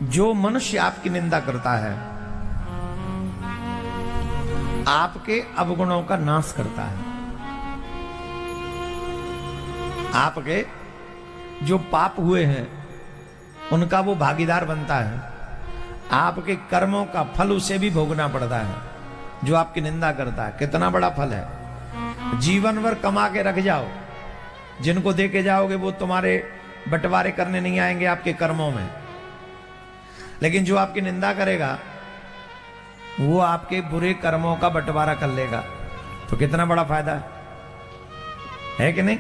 जो मनुष्य आपकी निंदा करता है आपके अवगुणों का नाश करता है। आपके जो पाप हुए हैं उनका वो भागीदार बनता है। आपके कर्मों का फल उसे भी भोगना पड़ता है जो आपकी निंदा करता है। कितना बड़ा फल है। जीवन भर कमा के रख जाओ, जिनको दे के जाओगे वो तुम्हारे बंटवारे करने नहीं आएंगे आपके कर्मों में, लेकिन जो आपकी निंदा करेगा वो आपके बुरे कर्मों का बंटवारा कर लेगा। तो कितना बड़ा फायदा है कि नहीं।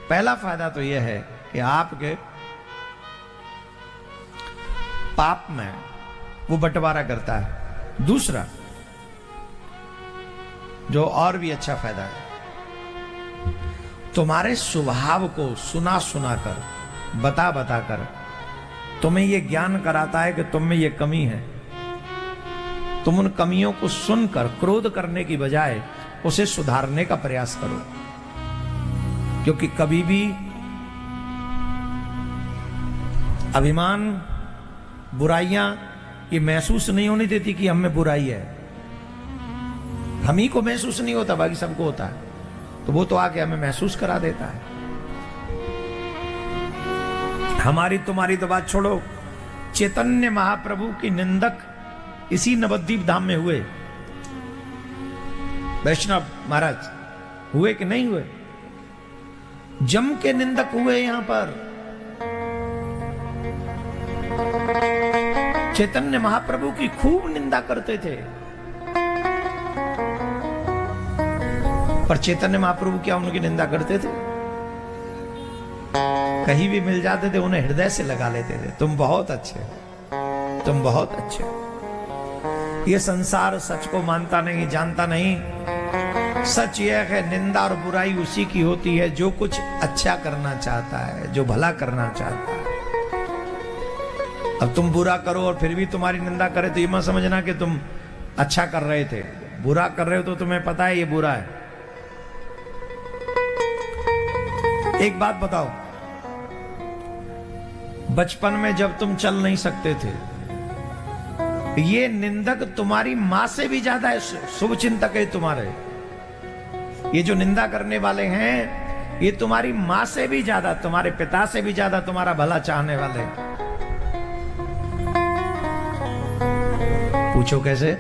पहला फायदा तो यह है कि आपके पाप में वो बंटवारा करता है। दूसरा जो और भी अच्छा फायदा है, तुम्हारे स्वभाव को सुना सुना कर, बता बता कर तुम्हें ये ज्ञान कराता है कि तुम में ये कमी है। तुम उन कमियों को सुनकर क्रोध करने की बजाय उसे सुधारने का प्रयास करो, क्योंकि कभी भी अभिमान, बुराइयां ये महसूस नहीं होने देती कि हम में बुराई है। हम ही को महसूस नहीं होता, बाकी सबको होता है, तो वो तो आके हमें महसूस करा देता है। हमारी तुम्हारी तो बात छोड़ो, चैतन्य महाप्रभु की निंदक इसी नवद्वीप धाम में हुए। वैष्णव महाराज हुए कि नहीं हुए? जम के निंदक हुए यहां पर। चैतन्य महाप्रभु की खूब निंदा करते थे, पर चैतन्य महाप्रभु क्या उनकी निंदा करते थे? कहीं भी मिल जाते थे उन्हें हृदय से लगा लेते थे। तुम बहुत अच्छे, तुम बहुत अच्छे। ये संसार सच को मानता नहीं, जानता नहीं। सच यह है निंदा और बुराई उसी की होती है जो कुछ अच्छा करना चाहता है, जो भला करना चाहता है। अब तुम बुरा करो और फिर भी तुम्हारी निंदा करे तो ये मत समझना कि तुम अच्छा कर रहे थे। बुरा कर रहे हो तो तुम्हें पता है ये बुरा है। एक बात बताओ, बचपन में जब तुम चल नहीं सकते थे, ये निंदक तुम्हारी मां से भी ज्यादा शुभ चिंतक है तुम्हारे। ये जो निंदा करने वाले हैं ये तुम्हारी मां से भी ज्यादा, तुम्हारे पिता से भी ज्यादा तुम्हारा भला चाहने वाले। पूछो कैसे?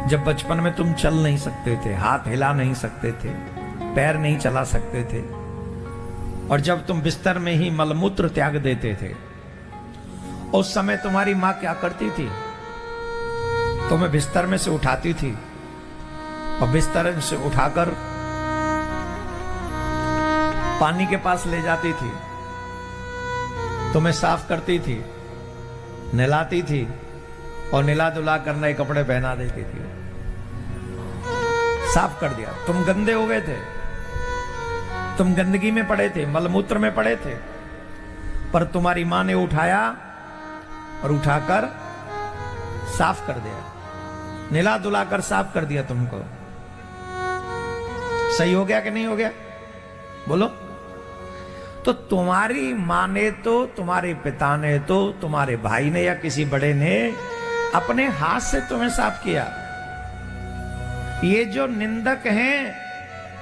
जब बचपन में तुम चल नहीं सकते थे, हाथ हिला नहीं सकते थे, पैर नहीं चला सकते थे, और जब तुम बिस्तर में ही मलमूत्र त्याग देते थे, उस समय तुम्हारी मां क्या करती थी? तुम्हें बिस्तर में से उठाती थी और बिस्तर से उठाकर पानी के पास ले जाती थी, तुम्हें साफ करती थी, नहलाती थी और निला दुला कर नए कपड़े पहना देती थी। साफ कर दिया। तुम गंदे हो गए थे, तुम गंदगी में पड़े थे, मलमूत्र में पड़े थे, पर तुम्हारी मां ने उठाया और उठाकर साफ कर दिया, निला दुलाकर साफ कर दिया तुमको। सही हो गया कि नहीं हो गया? बोलो। तो तुम्हारी मां ने तो, तुम्हारे पिता ने तो, तुम्हारे भाई ने या किसी बड़े ने अपने हाथ से तुम्हें साफ किया। ये जो निंदक हैं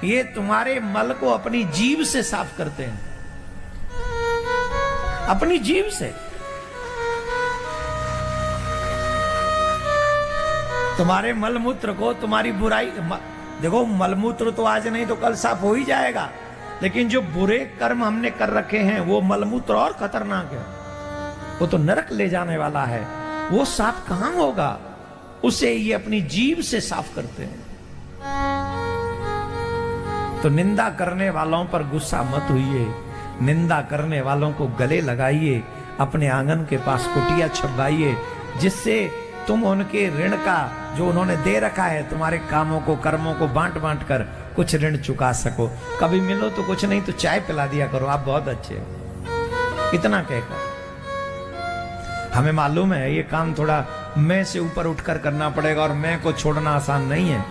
ये तुम्हारे मल को अपनी जीभ से साफ करते हैं, अपनी जीभ से। तुम्हारे मलमूत्र को, तुम्हारी बुराई, देखो मलमूत्र तो आज नहीं तो कल साफ हो ही जाएगा, लेकिन जो बुरे कर्म हमने कर रखे हैं वो मलमूत्र और खतरनाक है, वो तो नरक ले जाने वाला है। वो साफ कहां होगा? उसे ये अपनी जीभ से साफ करते हैं। तो निंदा करने वालों पर गुस्सा मत होइए, निंदा करने वालों को गले लगाइए, अपने आंगन के पास कुटिया छुपाइए, जिससे तुम उनके ऋण का जो उन्होंने दे रखा है, तुम्हारे कामों को, कर्मों को बांट बांट कर कुछ ऋण चुका सको। कभी मिलो तो कुछ नहीं तो चाय पिला दिया करो, आप बहुत अच्छे हो, इतना कहकर। हमें मालूम है ये काम थोड़ा मैं से ऊपर उठकर करना पड़ेगा और मैं को छोड़ना आसान नहीं है,